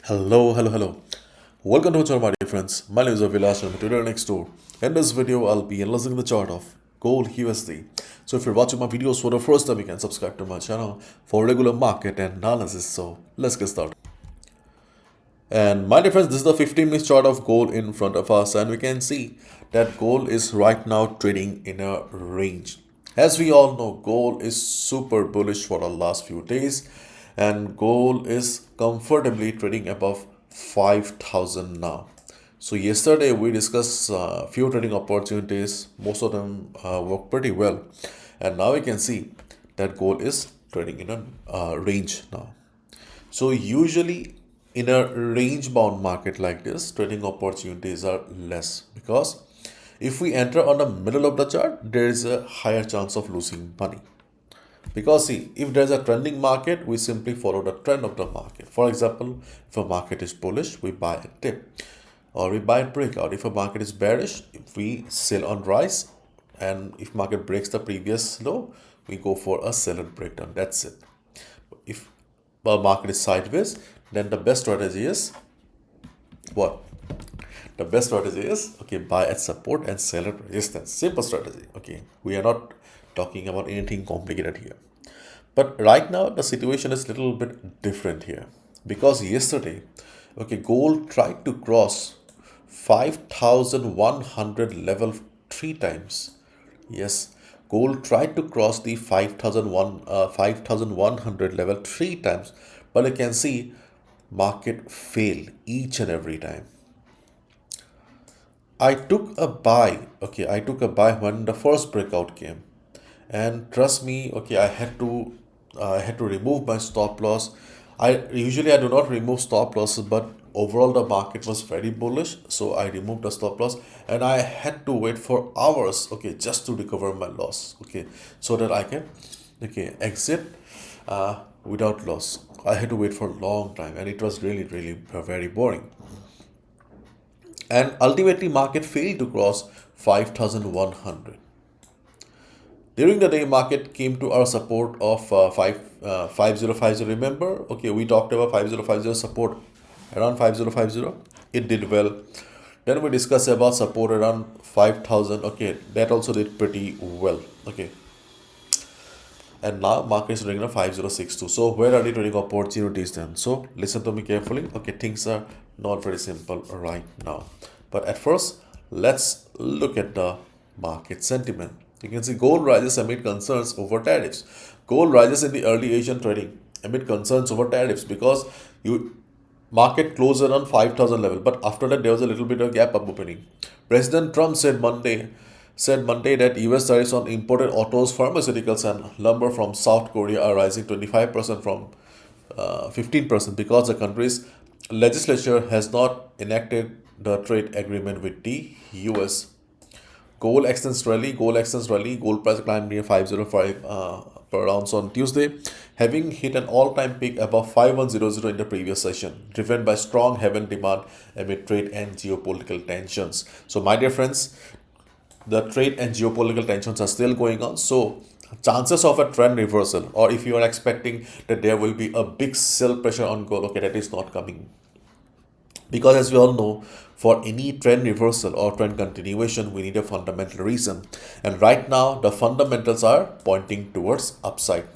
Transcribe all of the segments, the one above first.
Hello. Welcome to our channel, my dear friends. My name is Avilash and I'm today next door. In this video, I'll be analyzing the chart of gold USD. So if you're watching my videos for the first time, you can subscribe to my channel for regular market and analysis. So let's get started. And my dear friends, this is the 15-minute chart of gold in front of us, and we can see that gold is right now trading in a range. As we all know, gold is super bullish for the last few days, and gold is comfortably trading above 5,000 now. So yesterday we discussed a few trading opportunities. Most of them work pretty well, and now we can see that gold is trading in a range now. So usually in a range bound market like this, trading opportunities are less because if we enter on the middle of the chart, there is a higher chance of losing money. Because see, if there's a trending market, we simply follow the trend of the market. For example, if a market is bullish, we buy a dip or we buy a breakout. If a market is bearish, if we sell on rise, and if market breaks the previous low, we go for a sell and breakdown. That's it. If the market is sideways, then the best strategy is what? The best strategy is okay, buy at support and sell at resistance. Simple strategy. Okay, we are not talking about anything complicated here. But right now the situation is a little bit different here because yesterday, okay, gold tried to cross 5,100 level three times. Yes, gold tried to cross the 5,100 level three times, but you can see market fail each and every time. I took a buy. Okay, I took a buy when the first breakout came, and trust me, okay, I had to remove my stop loss. I do not remove stop losses, but overall the market was very bullish, so I removed the stop loss, and I had to wait for hours, okay, just to recover my loss, okay, so that I can, okay, exit without loss. I had to wait for a long time, and it was really very boring, and ultimately market failed to cross 5,100. During the day, market came to our support of 5050. Remember, okay, we talked about 5050 support around 5050. It did well. Then we discussed about support around 5,000. Okay, that also did pretty well. Okay, and now market is trading at 5062. So where are the trading opportunities then? So listen to me carefully. Okay, things are not very simple right now, but at first let's look at the market sentiment. You can see gold rises amid concerns over tariffs. Gold rises in the early Asian trading amid concerns over tariffs because you market closed around 5,000 level, but after that there was a little bit of gap up opening. President Trump said Monday that US tariffs on imported autos, pharmaceuticals, and lumber from South Korea are rising 25% from 15% because the country's legislature has not enacted the trade agreement with the US. Gold price climbed near 505 per ounce on Tuesday, having hit an all-time peak above 5100 in the previous session, driven by strong heaven demand amid trade and geopolitical tensions. So, my dear friends, the trade and geopolitical tensions are still going on. So, chances of a trend reversal, or if you are expecting that there will be a big sell pressure on gold, okay, that is not coming, because as we all know, for any trend reversal or trend continuation, we need a fundamental reason. And right now, the fundamentals are pointing towards upside.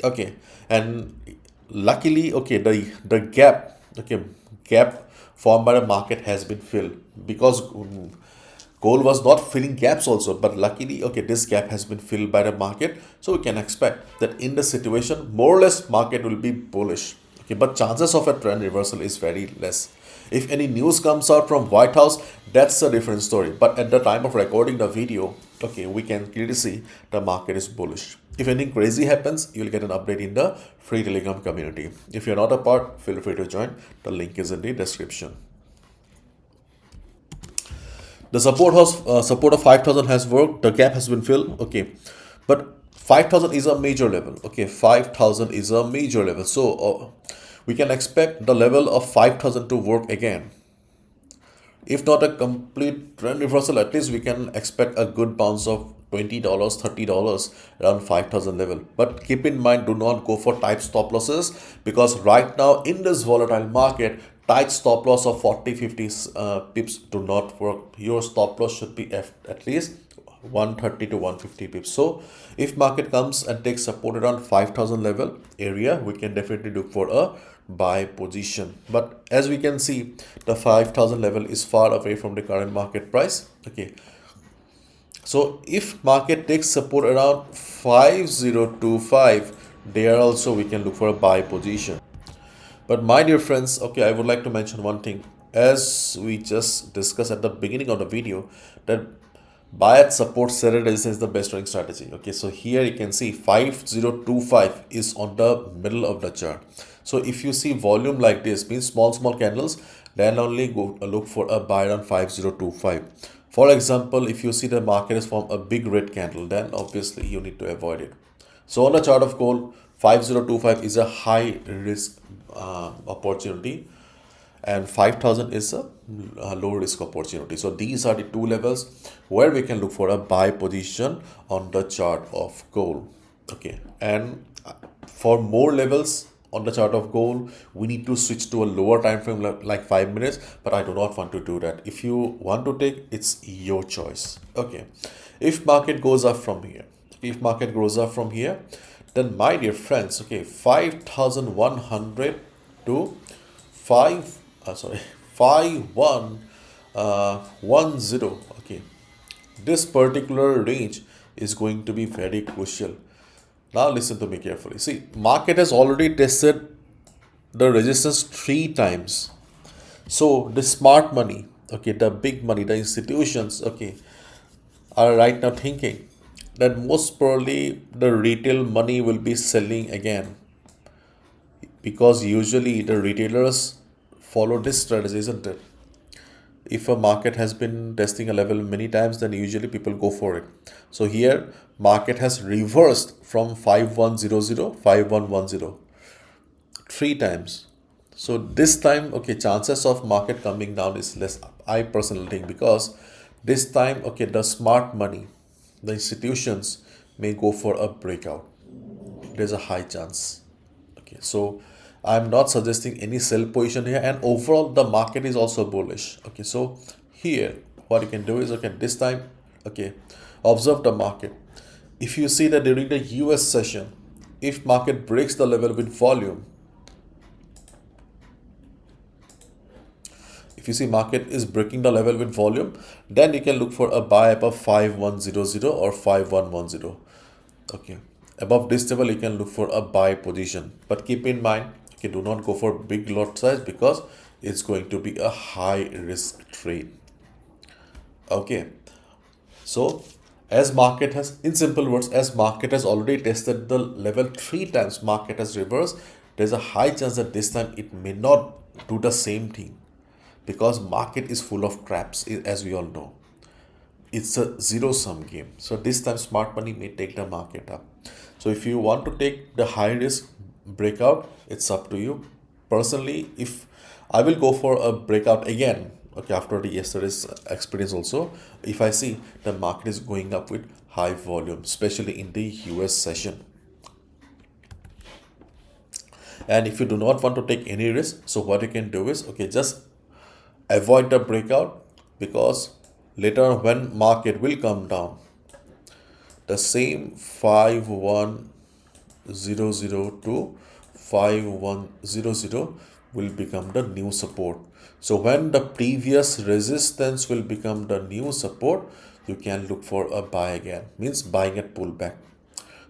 Okay. And luckily, okay, the gap formed by the market has been filled because gold was not filling gaps also, but luckily, okay, this gap has been filled by the market, so we can expect that in the situation more or less market will be bullish. Okay, but chances of a trend reversal is very less. If any news comes out from White House, that's a different story, but at the time of recording the video, okay, we can clearly see the market is bullish. If anything crazy happens, you'll get an update in the free Telegram community. If you're not a part, feel free to join. The link is in the description. The support of 5,000 has worked. The gap has been filled. Okay, but 5,000 is a major level. Okay, 5,000 is a major level. So we can expect the level of 5,000 to work again. If not a complete trend reversal, at least we can expect a good bounce of $20, $30 around 5,000 level. But keep in mind, do not go for tight stop losses, because right now in this volatile market, tight stop loss of 40, 50 pips do not work. Your stop loss should be at least 130 to 150 pips. So if market comes and takes support around 5,000 level area, we can definitely look for a buy position. But as we can see, the 5,000 level is far away from the current market price. Okay, so if market takes support around 5025, there also we can look for a buy position. But my dear friends, okay, I would like to mention one thing. As we just discussed at the beginning of the video, that buy at support, sell at resistance is the best trading strategy. Okay, so here you can see 5025 is on the middle of the chart. So if you see volume like this, means small candles, then only go look for a buy on 5025. For example, if you see the market has formed a big red candle, then obviously you need to avoid it. So on the chart of gold, 5025 is a high risk opportunity, and 5,000 is a low risk opportunity. So these are the two levels where we can look for a buy position on the chart of gold. Okay, and for more levels on the chart of gold, we need to switch to a lower time frame like 5 minutes, but I do not want to do that. If you want to take, it's your choice. Okay, if market goes up from here, then my dear friends, okay, 5,100 to 5110. Okay, this particular range is going to be very crucial. Now listen to me carefully. See, market has already tested the resistance 3 times. So the smart money, okay, the big money, the institutions, okay, are right now thinking that most probably the retail money will be selling again, because usually the retailers follow this strategy, isn't it? If a market has been testing a level many times, then usually people go for it. So here market has reversed from 5100, 5110 3 times. So this time, okay, chances of market coming down is less, I personally think, because this time, okay, the smart money, the institutions may go for a breakout. There's a high chance. Okay, so I'm not suggesting any sell position here, and overall the market is also bullish. Okay, so here what you can do is, okay, this time, okay, observe the market. If you see that during the US session, if market breaks the level with volume, if you see market is breaking the level with volume, then you can look for a buy above 5100 or 5110. Okay, above this level you can look for a buy position, but keep in mind, okay, do not go for big lot size, because it's going to be a high risk trade. Okay, so as market has, in simple words, as market has already tested the level 3 times, market has reversed, there's a high chance that this time it may not do the same thing, because market is full of traps, as we all know. It's a zero-sum game. So this time smart money may take the market up. So if you want to take the high risk breakout, it's up to you. Personally, if I will go for a breakout again, okay, after the yesterday's experience also, if I see the market is going up with high volume, especially in the US session. And if you do not want to take any risk, so what you can do is, okay, just avoid the breakout, because later on when market will come down, the same 5100 to 5100 will become the new support. So when the previous resistance will become the new support, you can look for a buy again, means buying at pullback.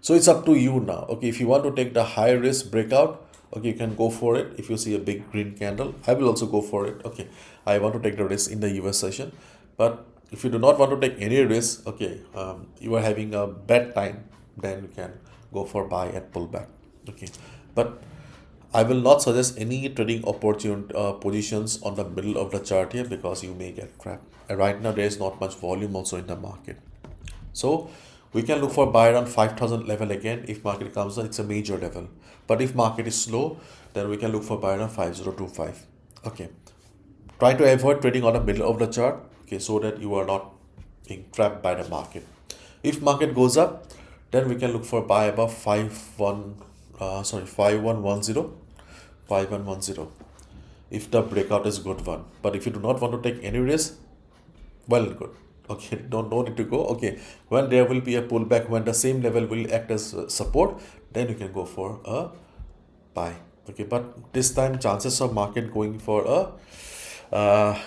So it's up to you now. Okay, if you want to take the high risk breakout, okay, you can go for it. If you see a big green candle, I will also go for it. Okay, I want to take the risk in the US session. But if you do not want to take any risk, okay, you are having a bad time, then you can go for buy at pullback. Okay, but I will not suggest any trading opportunity positions on the middle of the chart here, because you may get trapped. And right now there is not much volume also in the market. So we can look for buy around 5,000 level again. If market comes down, it's a major level. But if market is slow, then we can look for buy around 5025. Okay, try to avoid trading on the middle of the chart, okay, so that you are not being trapped by the market. If market goes up, then we can look for buy above 5110, 5110. If the breakout is good one. But if you do not want to take any risk, well and good. Okay, don't need to go. Okay, when there will be a pullback, when the same level will act as support, then you can go for a buy. Okay, but this time chances of market going for a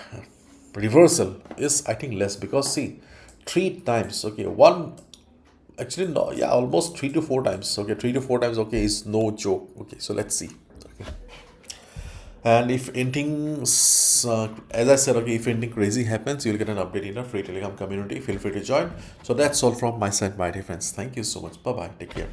reversal is, I think, less, because see, three times. Okay, one, actually no, yeah, almost 3 to 4 times. Okay, 3 to 4 times. Okay, is no joke. Okay, so let's see. Okay. And if anything, as I said, okay, if anything crazy happens, you'll get an update in a free Telegram community. Feel free to join. So that's all from my side, my dear friends. Thank you so much. Bye bye. Take care.